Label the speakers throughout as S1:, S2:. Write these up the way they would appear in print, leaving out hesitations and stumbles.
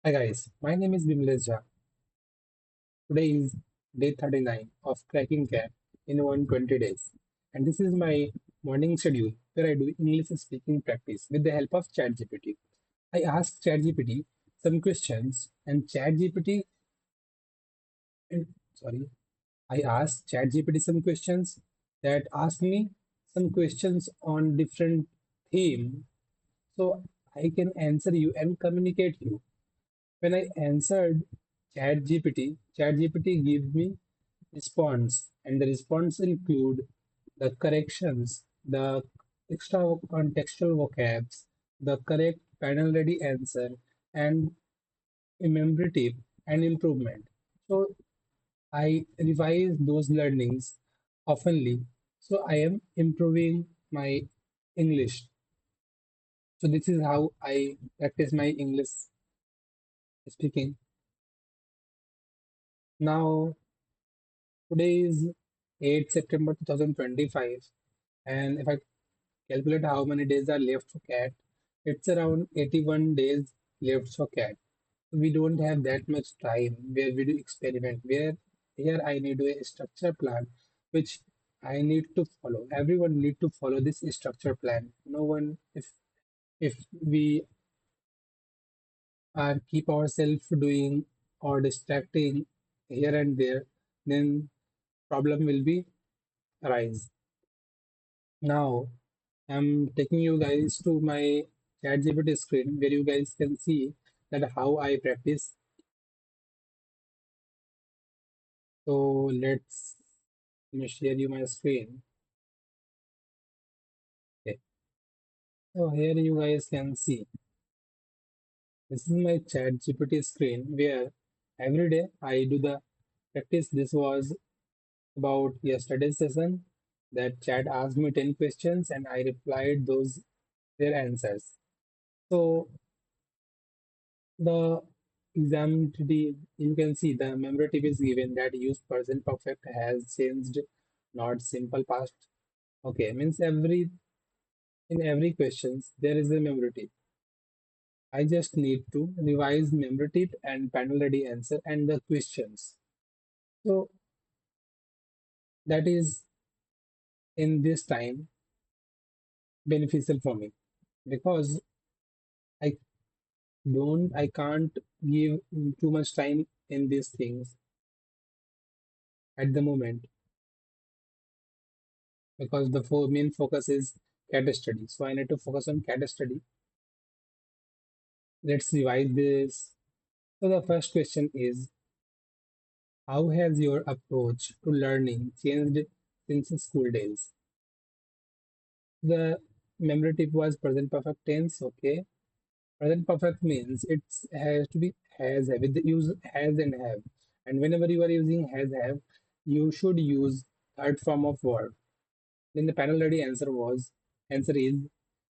S1: Hi guys, my name is Bimlesh Jha. Today is day 39 of Cracking Cap in 120 days. And this is my morning schedule where I do English speaking practice with the help of ChatGPT. I ask ChatGPT some questions and ChatGPT and sorry, I ask ChatGPT some questions that ask me some questions on different theme so I can answer you and communicate you. When I answered ChatGPT gave me response, and the response include the corrections, the extra contextual vocabs, the correct panel ready answer, and a memory tip and improvement. So I revise those learnings oftenly. So I am improving my English. So this is how I practice my English speaking. Now today is 8 September 2025, and if I calculate how many days are left for cat, it's around 81 days left for cat. We don't have that much time where we do experiment. Where here I need a structure plan, which I need to follow. Everyone need to follow this structure plan. No one, if we are keep ourselves doing or distracting here and there, then problem will be arise. Now I'm taking you guys to my ChatGPT screen where you guys can see that how I practice. So let me share you my screen. Okay. So here you guys can see this is my ChatGPT screen where every day I do the practice. This was about yesterday's session that chat asked me 10 questions and I replied those their answers. So the exam today, you can see the memory tip is given that use present perfect has changed, not simple past. Okay, means in every questions there is a memory tip. I just need to revise memory tip and panel ready answer and the questions. So that is in this time beneficial for me because I I can't give too much time in these things at the moment because the main focus is cat study. So I need to focus on cat study. Let's revise this. So the first question is, how has your approach to learning changed since school days? The memory tip was present perfect tense. Okay. Present perfect means it has to be has have with the use has and have. And whenever you are using has have, you should use third form of verb. Then the panel ready answer is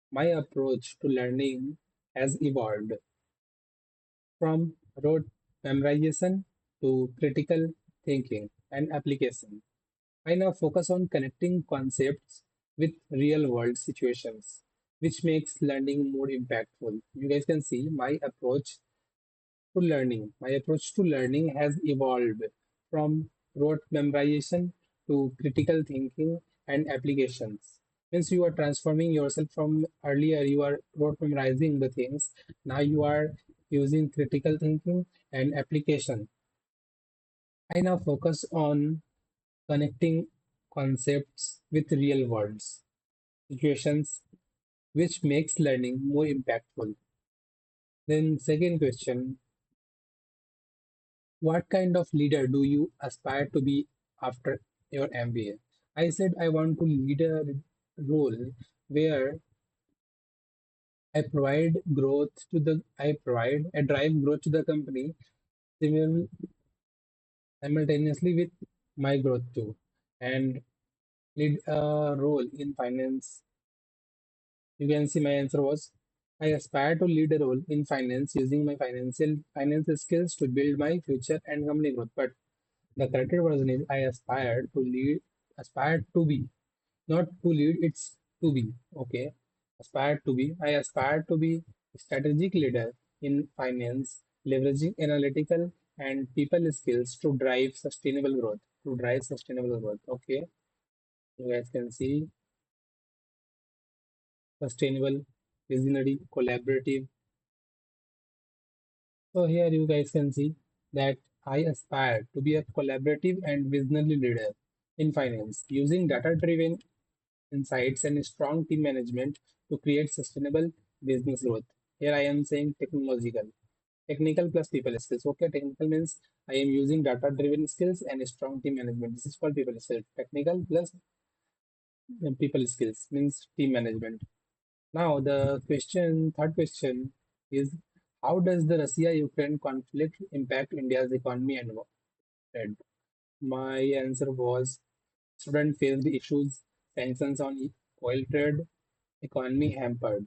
S1: my approach to learning has evolved from rote memorization to critical thinking and application. I now focus on connecting concepts with real world situations, which makes learning more impactful. You guys can see my approach to learning. My approach to learning has evolved from rote memorization to critical thinking and applications. Means you are transforming yourself from earlier you are rote memorizing the things. Now you are using critical thinking and application. I now focus on connecting concepts with real worlds situations, which makes learning more impactful. Then second question, what kind of leader do you aspire to be after your MBA? I said I want to lead a role where I provide a drive growth to the company simul- simultaneously with my growth too, and lead a role in finance. You can see my answer was I aspire to lead a role in finance using my finance skills to build my future and company growth. But the correct version is I aspire to be, not to lead, it's to be. Okay. Aspire to be. I aspire to be a strategic leader in finance leveraging analytical and people skills to drive sustainable growth. To drive sustainable growth. Okay, you guys can see sustainable, visionary, collaborative. So here you guys can see that I aspire to be a collaborative and visionary leader in finance, using data-driven insights and strong team management to create sustainable business growth. Here I am saying technological. Technical plus people skills. Okay, technical means I am using data-driven skills and strong team management. This is called people skills. Technical plus people skills means team management. Now the third question is, how does the Russia-Ukraine conflict impact India's economy and trade? My answer was, student faced issues, sanctions on oil trade, economy hampered.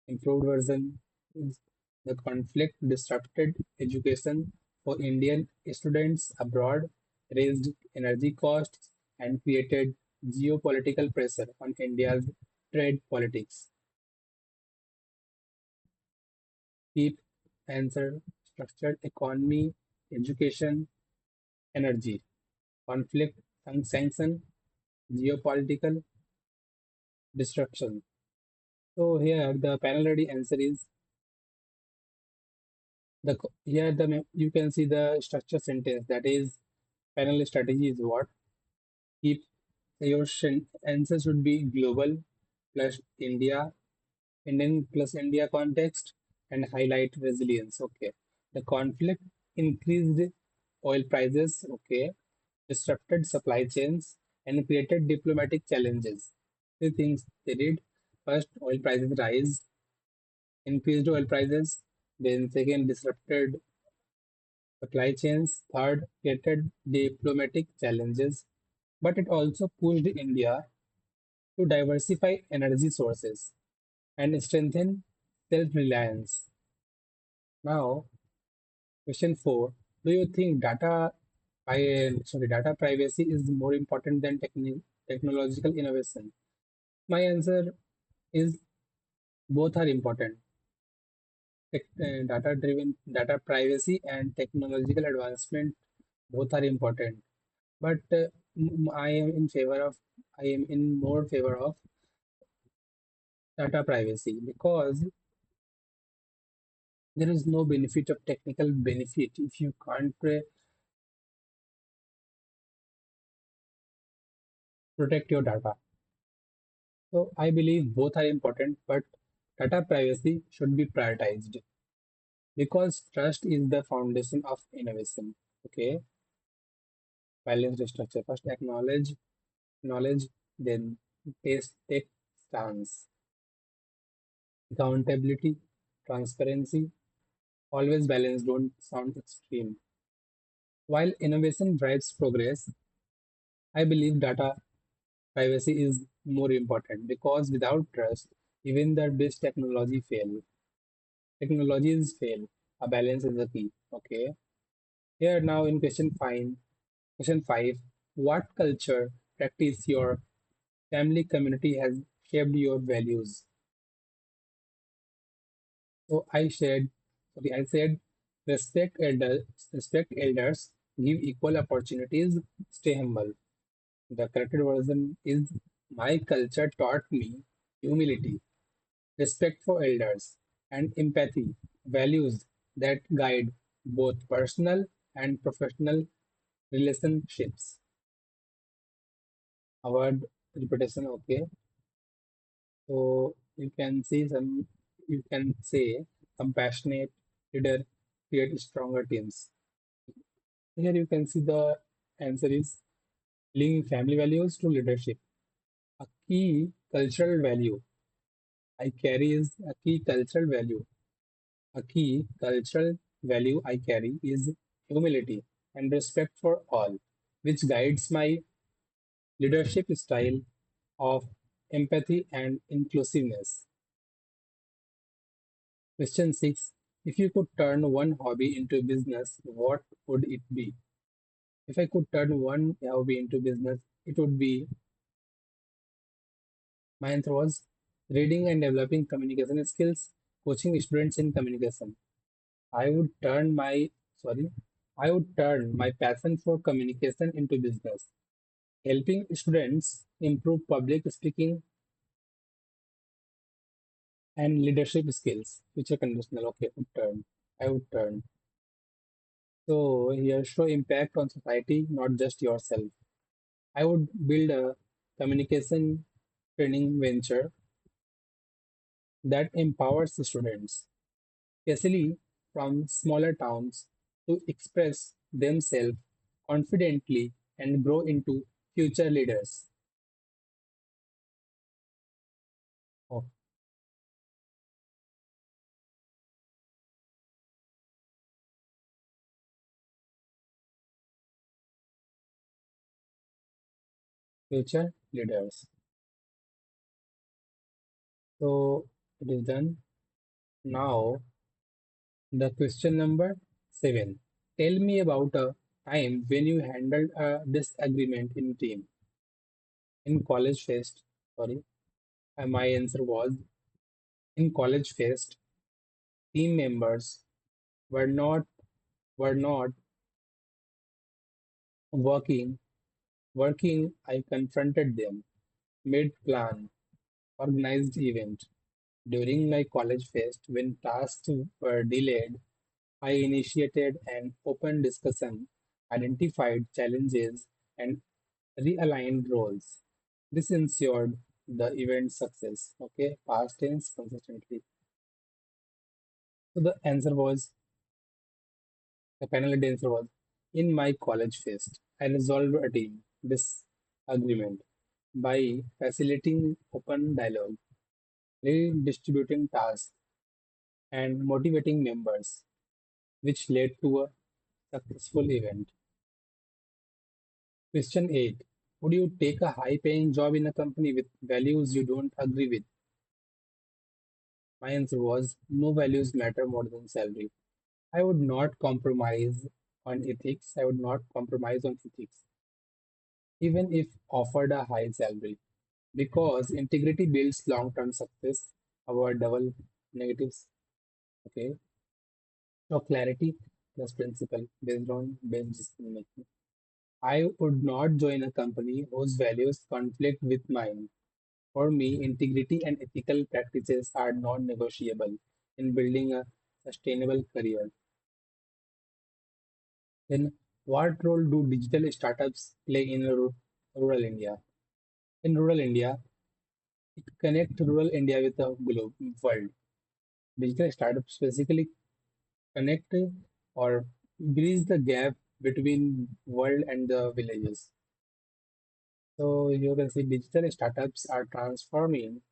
S1: Improved version is, the conflict disrupted education for Indian students abroad, raised energy costs, and created geopolitical pressure on India's trade politics. Keep answer structured economy, education, energy, conflict, and sanction, geopolitical disruption. So here the panel ready answer is here you can see the structure sentence, that is panel strategy is what. Keep your answer should be global plus India, Indian plus India context, and highlight resilience. Okay. The conflict increased oil prices, okay, disrupted supply chains, and created diplomatic challenges. Three things they did. First, oil prices rise, increased oil prices. Then second, disrupted supply chains. Third, created diplomatic challenges. But it also pushed India to diversify energy sources and strengthen self-reliance. Now, question four: do you think data privacy is more important than technological innovation? My answer is both are important. Data-driven data privacy and technological advancement both are important. But I am in favor of I am in more favor of data privacy because there is no benefit of technical benefit if you can't protect your data. So I believe both are important, but data privacy should be prioritized because trust is the foundation of innovation. Okay, balanced structure. First, acknowledge knowledge, then take stance. Accountability, transparency, always balance. Don't sound extreme. While innovation drives progress, I believe data privacy is more important because without trust, even the best technology fail. Technologies fail. A balance is the key. Okay. Here now in question five, what culture, practice your family community has shaped your values? So I said, respect elders, give equal opportunities, stay humble. The corrected version is, my culture taught me humility, respect for elders, and empathy, values that guide both personal and professional relationships. A word repetition, okay. So you can say compassionate leader create stronger teams. Here you can see the answer is linking family values to leadership. A key cultural value I carry is a key cultural value. A key cultural value I carry is humility and respect for all, which guides my leadership style of empathy and inclusiveness. Question 6. If you could turn one hobby into business, what would it be? If I could turn one hobby into business, it would be, my answer was reading and developing communication skills, coaching students in communication. I would turn my sorry, I would turn my passion for communication into business, helping students improve public speaking and leadership skills. Future conditional. Okay, would turn. I would turn. So here show impact on society, not just yourself. I would build a communication training venture that empowers students, especially from smaller towns, to express themselves confidently and grow into future leaders. Oh, future leaders. So it is done. Now, the question number 7. Tell me about a time when you handled a disagreement in team. In college fest, sorry, my answer was in college fest, team members were not were not working working. I confronted them, made plan, organized event. During my college fest, when tasks were delayed, I initiated an open discussion, identified challenges, and realigned roles. This ensured the event's success. Okay, past tense consistently. So the panel answer was in my college fest. I resolved a team disagreement by facilitating open dialogue, redistributing tasks, and motivating members, which led to a successful event. Question 8. Would you take a high paying job in a company with values you don't agree with? My answer was no values matter more than salary. I would not compromise on ethics. I would not compromise on ethics, even if offered a high salary, because integrity builds long term success. Avoid double negatives. Okay. So clarity plus principle based decision making. I would not join a company whose values conflict with mine. For me, integrity and ethical practices are non-negotiable in building a sustainable career. Then, what role do digital startups play in rural India? In rural India, it connects rural India with the globe world. Digital startups basically connect or bridge the gap between world and the villages. So you can see digital startups are transforming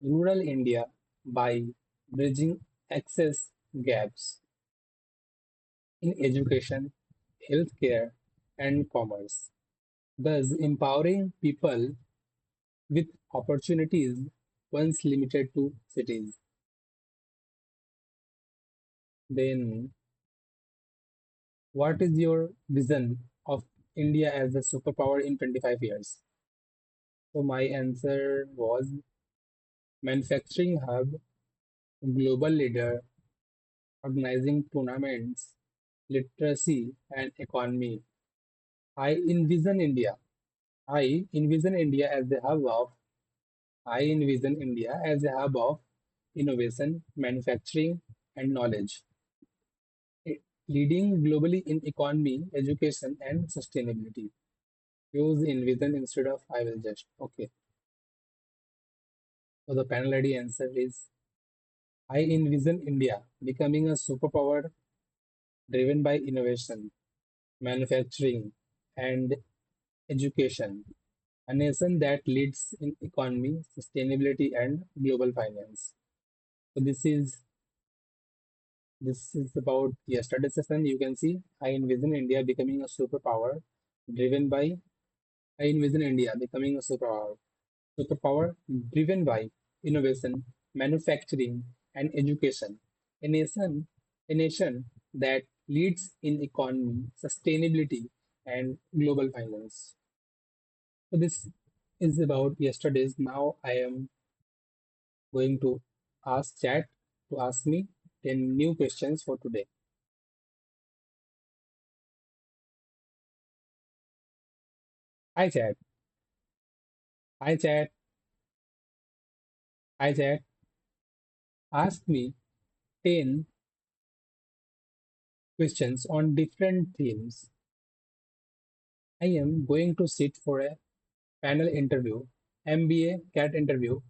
S1: rural India by bridging access gaps in education, healthcare, and commerce, thus empowering people with opportunities once limited to cities. Then, what is your vision of India as a superpower in 25 years? So, my answer was manufacturing hub, global leader, organizing tournaments, literacy, and economy. I envision India. I envision India as the hub of I envision India as a hub of innovation, manufacturing, and knowledge, i- leading globally in economy, education, and sustainability. Use envision instead of I will just. Okay. So the panel ID answer is I envision India becoming a superpower driven by innovation, manufacturing, and education. A nation that leads in economy, sustainability, and global finance. So this is about yesterday's session. You can see I envision India becoming a superpower driven by I envision India becoming a superpower driven by innovation, manufacturing, and education. A nation, a nation that leads in economy, sustainability, and global finance. So this is about yesterday's. Now I am going to ask chat to ask me. 10 new questions for today. Hi chat. Hi chat. Hi chat. Ask me 10 questions on different themes. I am going to sit for a panel interview, MBA CAT interview,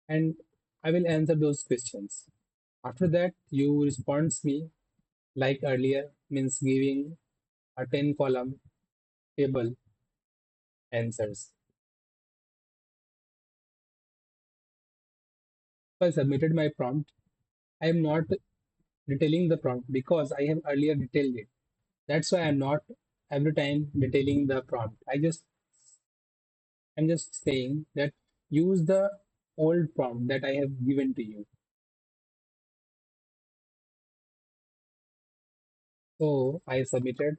S1: and I will answer those questions. After that, you respond me like earlier, means giving a 10 column table answers. So I submitted my prompt. I am not detailing the prompt because I have earlier detailed it. That's why I'm not every time detailing the prompt. I'm just saying that use the old prompt that I have given to you. So I submitted.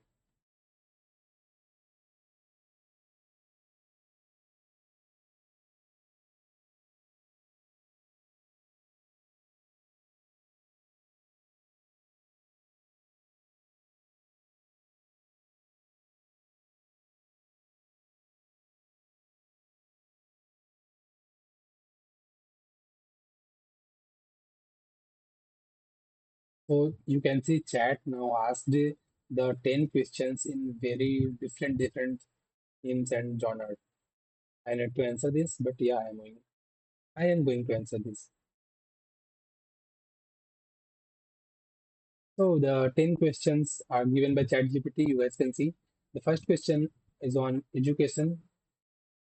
S1: So you can see chat now asked the 10 questions in very different themes and genres. I need to answer this, but yeah, I am going to answer this. So the 10 questions are given by ChatGPT. You guys can see. The first question is on education.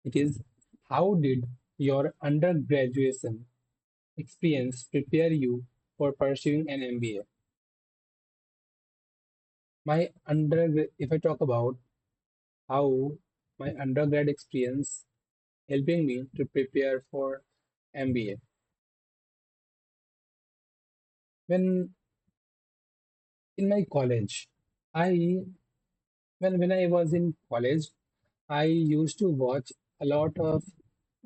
S1: It is, how did your undergraduation experience prepare you for pursuing an MBA? If I talk about how my undergrad experience helping me to prepare for MBA. When in my college, I when I was in college, I used to watch a lot of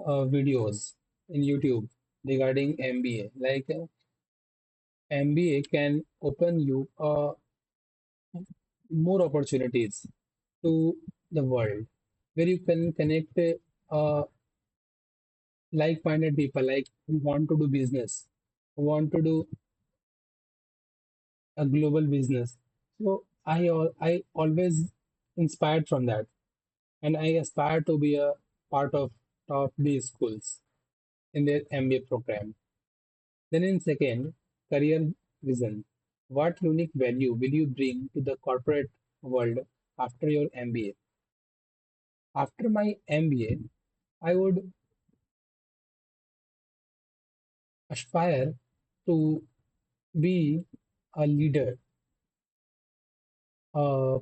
S1: videos in YouTube regarding MBA. Like MBA can open you more opportunities to the world where you can connect like-minded people like who want to do business, who want to do a global business. So I always inspired from that, and I aspire to be a part of top B schools in their MBA program. Then in second, career vision. What unique value will you bring to the corporate world after your MBA? After my MBA, I would aspire to be a leader, for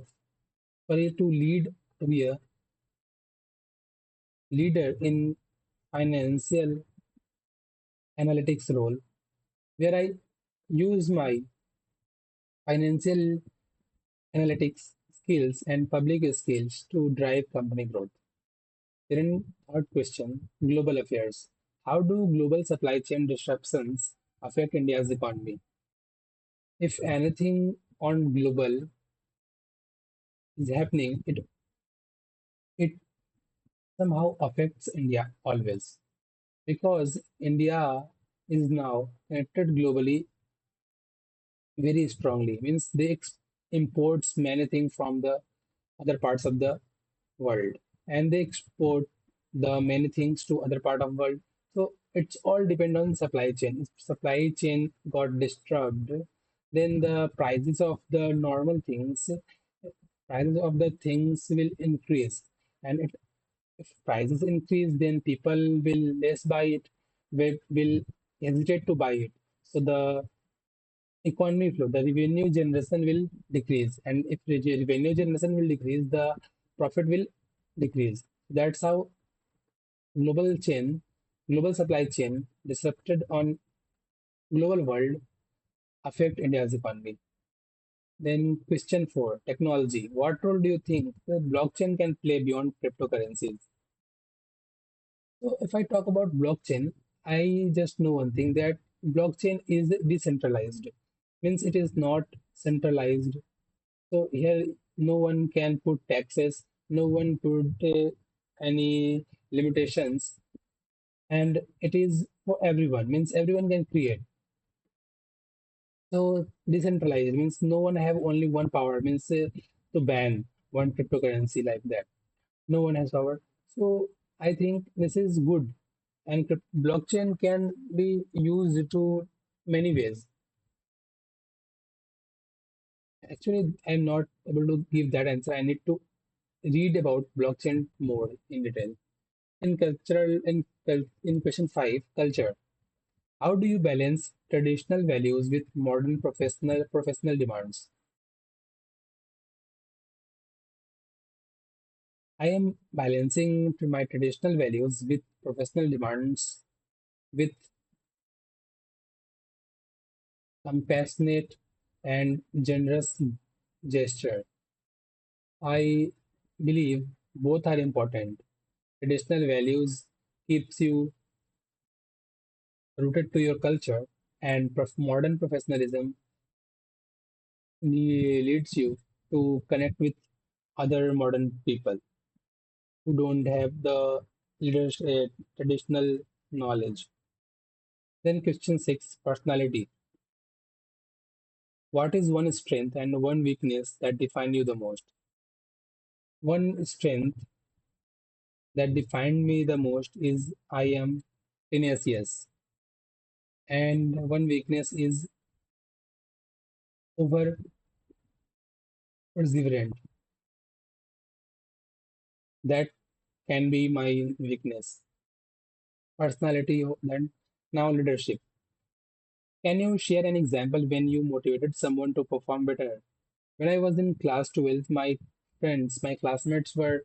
S1: you to lead, to be a leader in financial analytics role, where I use my financial analytics skills and public skills to drive company growth. Then third question, global affairs. How do global supply chain disruptions affect India's economy? If anything on global is happening, it somehow affects India always because India is now connected globally very strongly. Means they imports many things from the other parts of the world, and they export the many things to other part of world. So it's all depend on supply chain. If supply chain got disturbed, then the prices of the normal things, prices of the things will increase, and if prices increase, then people will less buy it, will hesitate to buy it. So the economy flow, the revenue generation will decrease. And if revenue generation will decrease, the profit will decrease. That's how global chain, global supply chain disrupted on global world affect India's economy. Then question four, technology. What role do you think the blockchain can play beyond cryptocurrencies? So if I talk about blockchain, I just know one thing that blockchain is decentralized, means it is not centralized. So here no one can put taxes, no one put any limitations, and it is for everyone, means everyone can create. So decentralized means no one have only one power, means to ban one cryptocurrency like that. No one has power. So I think this is good, and blockchain can be used to many ways. Actually, I'm not able to give that answer. I need to read about blockchain more in detail. In question 5, culture. How do you balance traditional values with modern professional demands? I am balancing my traditional values with professional demands with compassionate and generous gesture. I believe both are important. Traditional values keeps you rooted to your culture, and modern professionalism leads you to connect with other modern people who don't have the leadership, traditional knowledge. Then question 6, personality. What is one strength and one weakness that define you the most? One strength that defined me the most is I am tenacious, and one weakness is over perseverant. That can be my weakness. Personality, then now leadership. Can you share an example when you motivated someone to perform better? When I was in class 12, my friends, my classmates were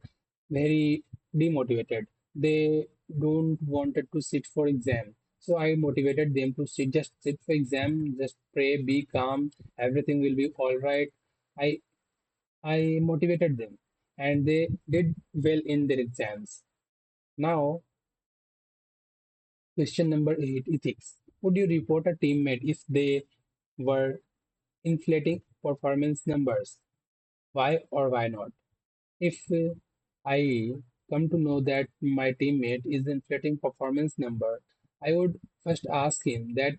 S1: very demotivated. They don't wanted to sit for exam. So I motivated them to just sit for exam, just pray, be calm, everything will be all right. I I motivated them and they did well in their exams. Now, question number 8, ethics. Would you report a teammate if they were inflating performance numbers? Why or why not? If I come to know that my teammate is inflating performance number, I would first ask him that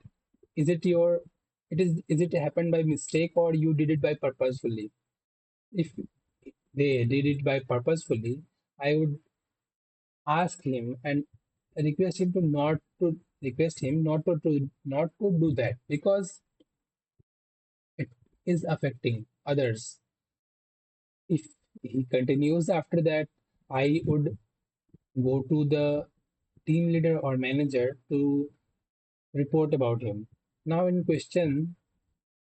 S1: is it your is it happened by mistake or you did it by purposefully? If they did it by purposefully, I would ask him and request him not to do that because it is affecting others. If he continues after that, I would go to the team leader or manager to report about him. Now, in question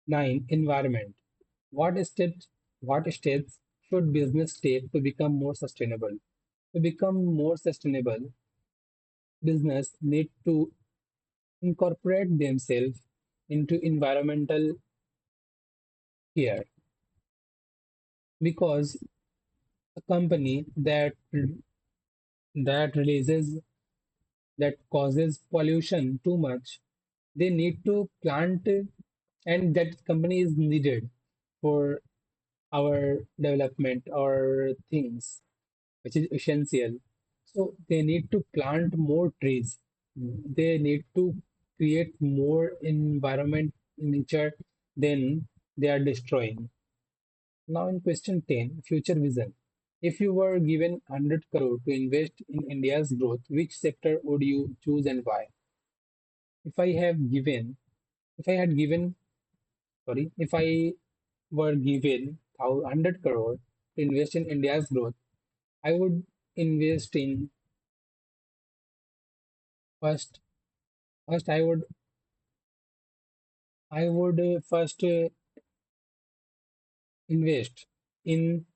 S1: 9, environment. What steps, what steps should business take to become more sustainable? To become more sustainable, business need to incorporate themselves into environmental care because a company that releases that causes pollution too much, they need to plant, and that company is needed for our development or things which is essential. So they need to plant more trees. They need to create more environment nature than they are destroying. Now in question 10, future vision. If you were given 100 crore to invest in India's growth, which sector would you choose and why? If I have given, if I had given, sorry, if I were given 100 crore to invest in India's growth, I would invest in first. First, I would first invest in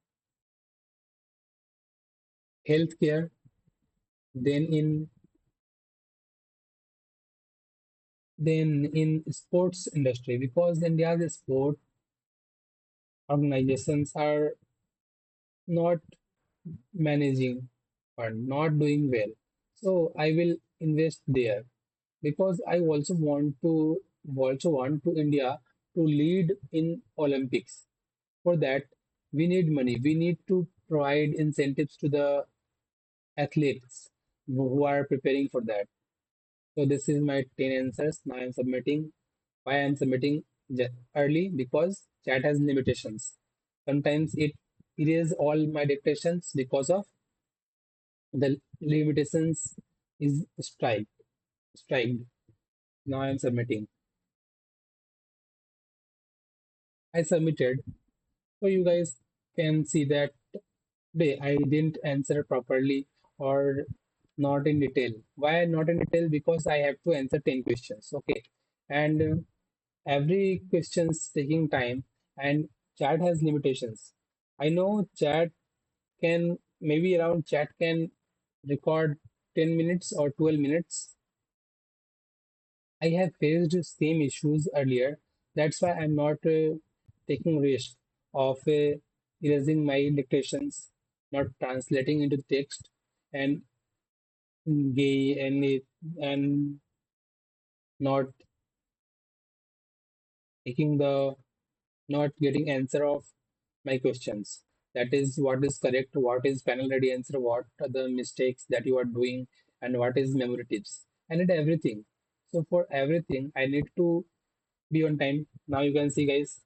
S1: healthcare, then in sports industry because India's sport organizations are not managing or not doing well. So I will invest there because I also want to India to lead in Olympics. For that, we need money. We need to provide incentives to the athletes who are preparing for that. So this is my 10 answers. Now I'm submitting. Why I'm submitting early? Because chat has limitations. Sometimes it erases all my dictations because of the limitations is striked. Now I'm submitting. I submitted. So you guys can see that today I didn't answer properly or not in detail. Why not in detail? Because I have to answer 10 questions. Okay. And every question's taking time and chat has limitations. I know chat can record 10 minutes or 12 minutes. I have faced same issues earlier. That's why I'm not taking risk of erasing my dictations, not translating into text and gay and not taking the not getting answer of my questions. That is what is correct, what is panel ready answer, what are the mistakes that you are doing, and what is memory tips. I need everything. So for everything, I need to be on time. Now you can see, guys,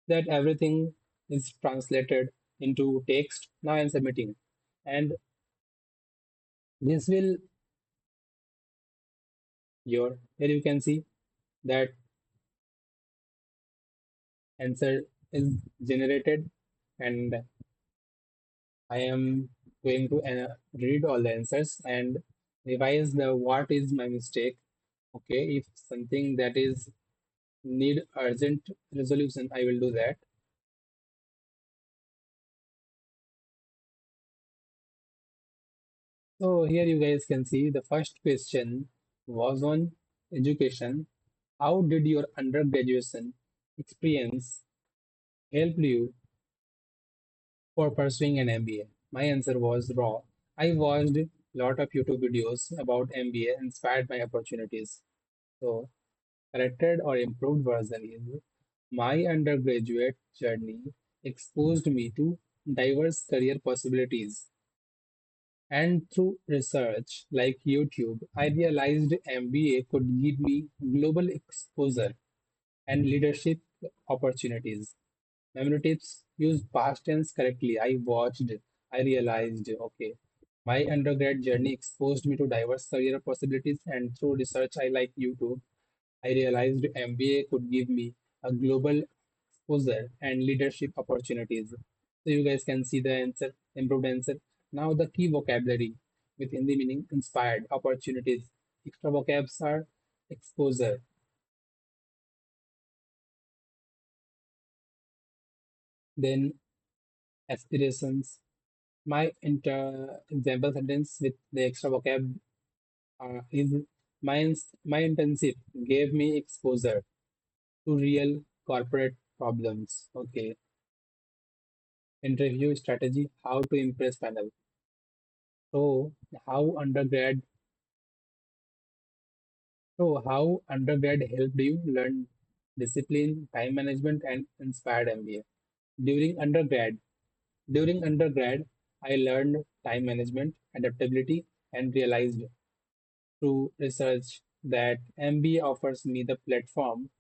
S1: that everything is translated into text. Now I'm submitting, and this will your here you can see that answer is generated, and I am going to read all the answers and revise the what is my mistake. Okay, if something that is need urgent resolution, I will do that. So here you guys can see the first question was on education. How did your undergraduation experience help you for pursuing an MBA? My answer was raw. I watched a lot of YouTube videos about MBA, inspired my opportunities. So corrected or improved version is my undergraduate journey exposed me to diverse career possibilities. And through research like YouTube, I realized MBA could give me global exposure and leadership opportunities. Memory tips: use past tense correctly. I watched, I realized, okay. My undergrad journey exposed me to diverse career possibilities, and through research I like YouTube, I realized MBA could give me a global exposure and leadership opportunities. So you guys can see the answer, improved answer. Now the key vocabulary with Hindi meaning inspired, opportunities. Extra vocabs are exposure, then aspirations. My example sentence with the extra vocab is my internship gave me exposure to real corporate problems. Okay, interview strategy, how to impress panel. So how undergrad how undergrad helped you learn discipline, time management, and inspired MBA. During undergrad, during undergrad, I learned time management, adaptability, and realized through research that MBA offers me the platform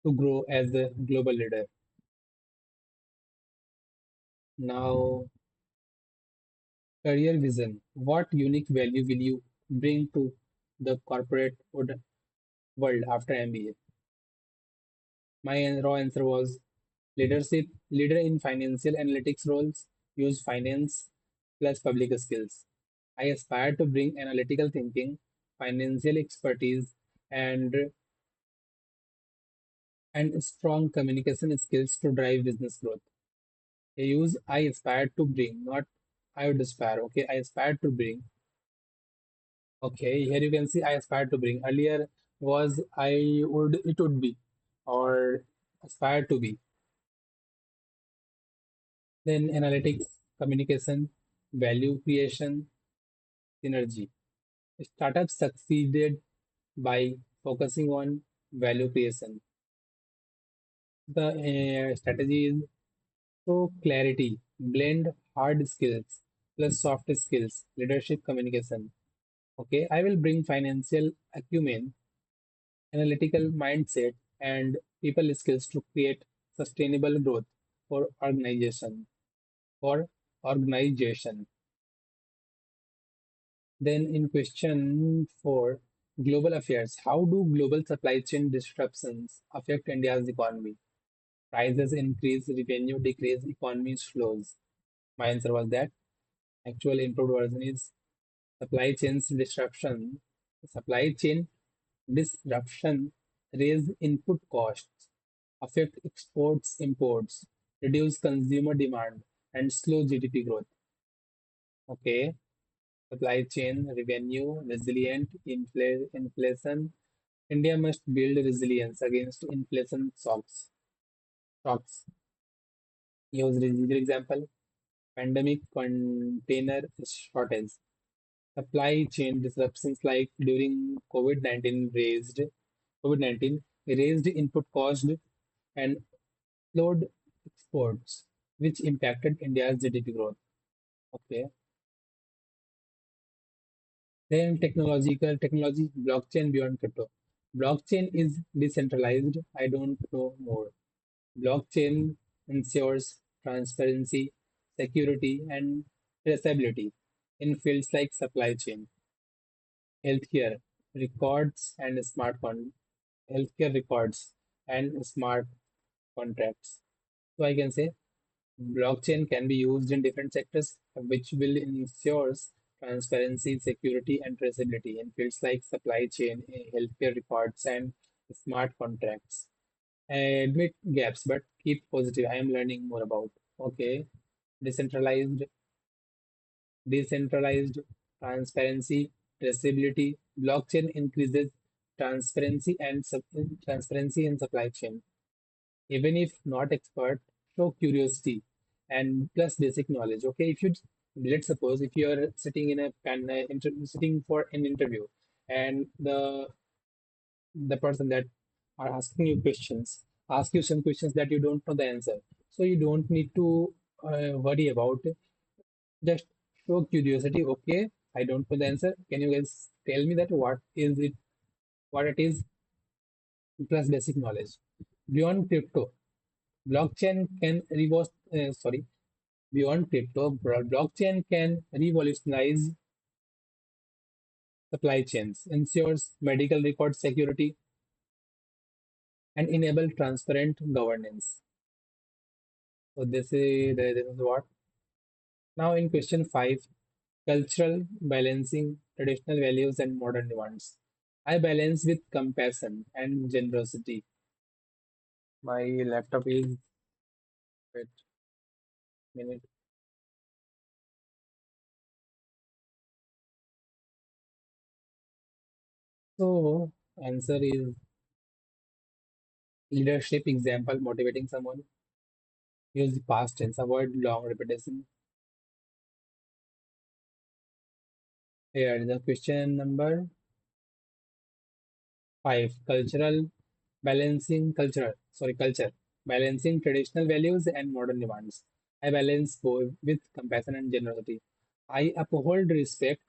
S1: to grow as a global leader. Now, career vision. What unique value will you bring to the corporate world after MBA? My raw answer was leadership, leader in financial analytics roles, use finance plus public skills. I aspire to bring analytical thinking, financial expertise, and strong communication skills to drive business growth. I use I aspire to bring, not I would aspire. Okay, I aspire to bring. Okay, here you can see I aspire to bring. Earlier was it would be, or aspire to be. Then analytics, communication, value creation, synergy. Startups succeeded by focusing on value creation. The strategy is so clarity, blend hard skills plus soft skills, leadership communication. Okay, I will bring financial acumen, analytical mindset, and people skills to create sustainable growth for organization. For organization. Then in question 4, global affairs. How do global supply chain disruptions affect India's economy? Prices increase, revenue decrease, economy slows. My answer was that. Actual improved version is supply chains disruption. Supply chain disruption raise input costs, affect exports, imports, reduce consumer demand, and slow GDP growth. Okay, supply chain revenue resilient inflation. India must build resilience against inflation shocks. Use real example: pandemic container shortage, supply chain disruptions like during COVID-19 raised input cost and slowed exports, which impacted India's GDP growth. Okay. Then technology, blockchain beyond crypto. Blockchain is decentralized. I don't know more. Blockchain ensures transparency, security, and traceability in fields like supply chain, healthcare, records, and healthcare records and smart contracts. So I can say blockchain can be used in different sectors, which will ensure transparency, security, and traceability in fields like supply chain, healthcare records, and smart contracts. I admit gaps, but keep positive. I am learning more about. Okay, decentralized, decentralized transparency, traceability. Blockchain increases transparency in supply chain. Even if not expert, show curiosity and plus basic knowledge. Okay, if you let's suppose if you are sitting in a sitting for an interview, and the person that are asking you questions ask you some questions that you don't know the answer, so you don't need to worry about it. Just show curiosity. Okay, I don't know the answer. Can you guys tell me that what it is plus basic knowledge beyond crypto? Blockchain can beyond crypto, blockchain can revolutionize supply chains, ensures medical record security, and enable transparent governance. So this is what. Now in question 5, cultural balancing traditional values and modern demands. I balance with compassion and generosity. My laptop is wait minute. So answer is leadership example motivating someone. Use past tense, avoid long repetition. Here, the question number 5, culture, balancing traditional values and modern demands. I balance both with compassion and generosity. I uphold respect,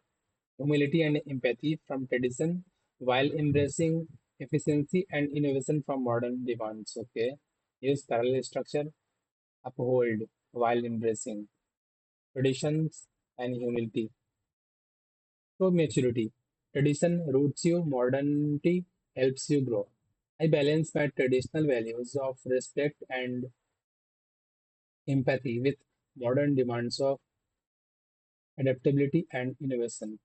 S1: humility, and empathy from tradition while embracing efficiency and innovation from modern demands. Okay, use parallel structure, uphold while embracing traditions and humility. So maturity. Tradition roots you, modernity helps you grow. I balance my traditional values of respect and empathy with modern demands of adaptability and innovation.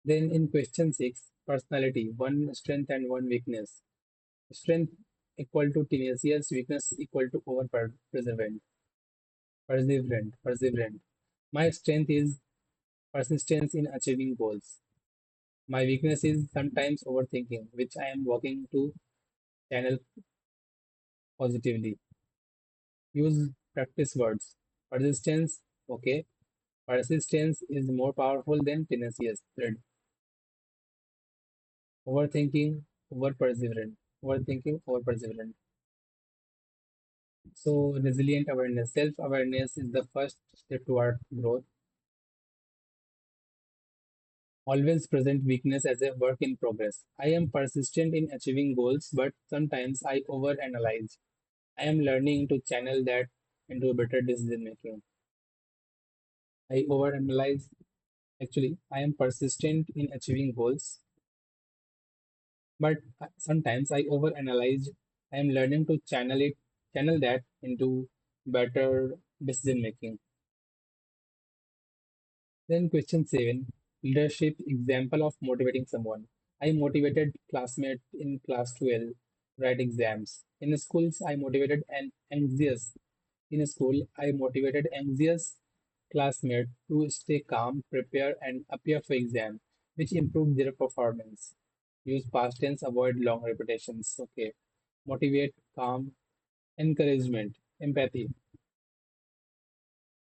S1: Then in question 6, personality, one strength and one weakness. Strength equal to tenacious, weakness equal to over perseverant. My strength is persistence in achieving goals. My weakness is sometimes overthinking, which I am working to channel positively. Use practice words. Persistence, okay. Persistence is more powerful than tenacious thread. Overthinking, over perseverant. Overthinking, over perseverant. So resilient awareness. Self-awareness is the first step toward growth. Always present weakness as a work in progress. I am persistent in achieving goals, but sometimes I overanalyze. I am learning to channel that into a better decision making. I overanalyze. Actually, I am persistent in achieving goals, but sometimes I overanalyze. I am learning to channel that into better decision making. Then question 7, leadership example of motivating someone. I motivated classmate in class 12 to write exams. In schools, I motivated an anxious. In school, I motivated anxious classmate to stay calm, prepare, and appear for exam, which improved their performance. Use past tense, avoid long repetitions. Okay. Motivate, calm, encouragement, empathy.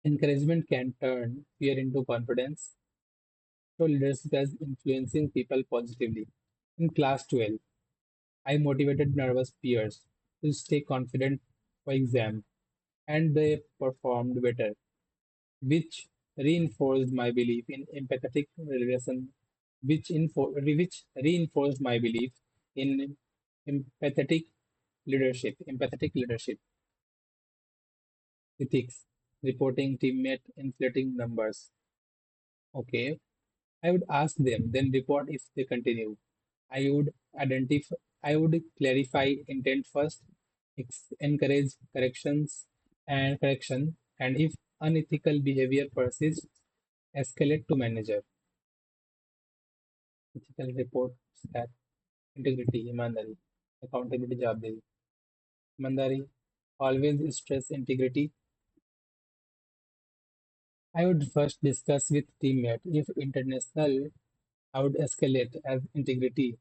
S1: Encouragement can turn fear into confidence. So leadership as influencing people positively. In class 12, I motivated nervous peers to stay confident for exam, and they performed better, which reinforced my belief in empathetic relation, which reinforced my belief in empathetic leadership, ethics, reporting teammate inflating numbers. Okay, I would ask them, then report if they continue. I would I would clarify intent first, encourage correction, and if unethical behavior persists, escalate to manager. Ethical reports that integrity, imandari, accountability, jawabdari. Imandari, always stress integrity. I would first discuss with teammate if international. I would escalate as integrity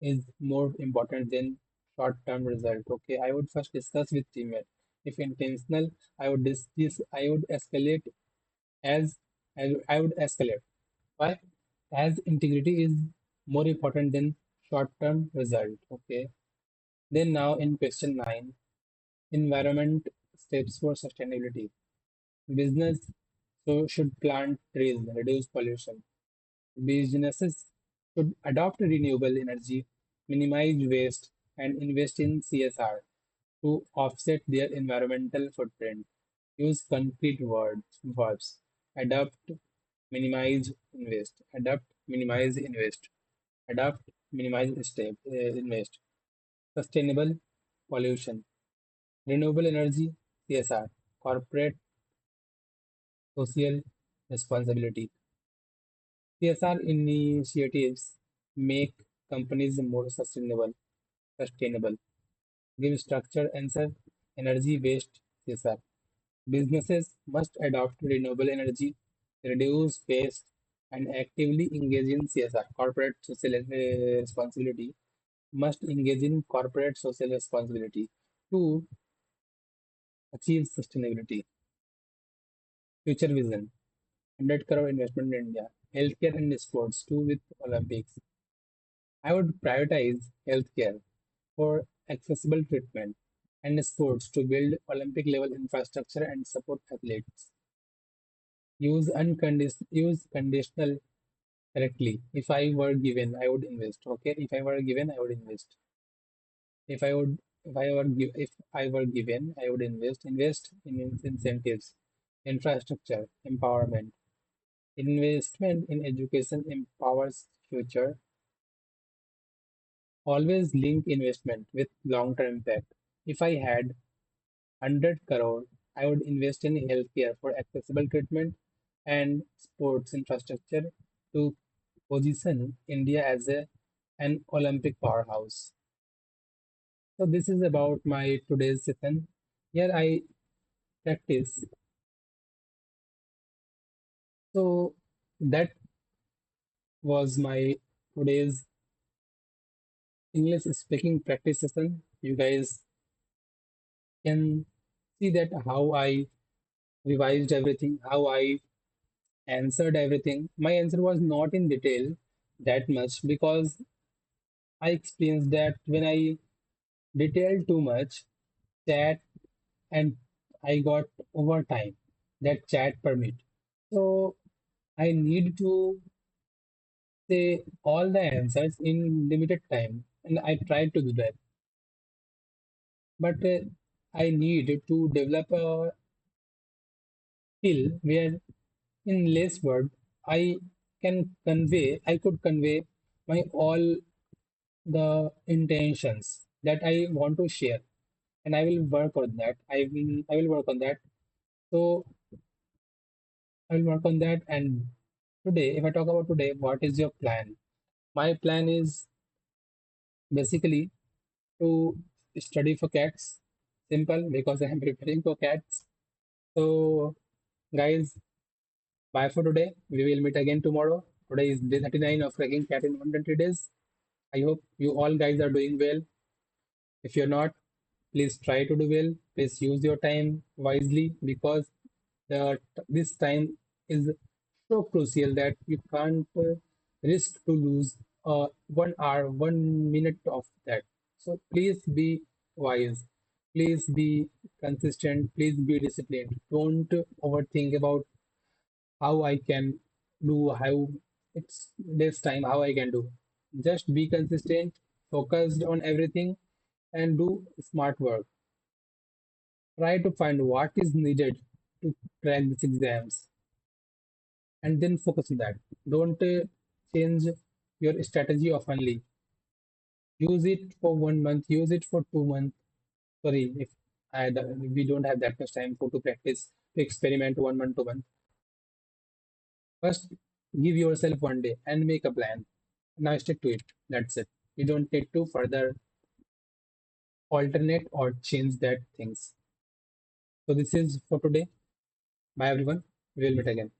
S1: is more important than short-term result. Okay, I would first discuss with teammate. If intentional, I would escalate as I would escalate. Why? As integrity is more important than short-term result. Okay. Then now in question 9, environment steps for sustainability. Business so should plant trees, reduce pollution. Businesses should adopt renewable energy, minimize waste, and invest in CSR to offset their environmental footprint. Use concrete verbs. Adopt, minimize, invest. Adopt, minimize, invest. Adopt, minimize, invest. Sustainable pollution. Renewable energy, CSR. Corporate social responsibility. CSR initiatives make companies more sustainable. Give structure answer, energy-based CSR. Businesses must adopt renewable energy, reduce waste, and actively engage in CSR, corporate social responsibility, must engage in corporate social responsibility to achieve sustainability. Future vision, 100 crore investment in India, healthcare and sports, too with Olympics. I would prioritize healthcare for accessible treatment and sports to build Olympic level infrastructure and support athletes. Use conditional correctly. If I were given, I would invest. Okay. If I were given, I would invest. If I were given, I would invest. Invest in incentives, infrastructure, empowerment. Investment in education empowers future. Always link investment with long-term impact. If I had 100 crore, I would invest in healthcare for accessible treatment and sports infrastructure to position India as an Olympic powerhouse. So this is about my today's session. Here I practice. So that was my today's English speaking practice session. You guys can see that how I revised everything, how I answered everything. My answer was not in detail that much because I experienced that when I detailed too much, chat and I got overtime that chat permit. So I need to say all the answers in limited time, and I tried to do that. But I need to develop a skill where in less word I could convey my all the intentions that I want to share, and I will work on that. I will work on that. So I will work on that. And today, if I talk about today, what is your plan? My plan is basically to study for cats. Simple, because I am preparing for cats. So, guys, bye for today. We will meet again tomorrow. Today is day 39 of cracking cat in 120 days. I hope you all guys are doing well. If you're not, please try to do well. Please use your time wisely because this time is so crucial that you can't risk to lose 1 hour, 1 minute of that. So please be wise. Please be consistent. Please be disciplined. Don't overthink about how I can do, how it's this time, how I can do. Just be consistent, focused on everything, and do smart work. Try to find what is needed to crack these exams and then focus on that. Don't change your strategy oftenly. Use it for 1 month, use it for 2 months. Sorry, if we don't have that much time for to practice, to experiment 1 month, 2 months. First, give yourself 1 day and make a plan. Now stick to it. That's it. You don't need to further alternate or change that things. So this is for today. Bye everyone. We will meet again.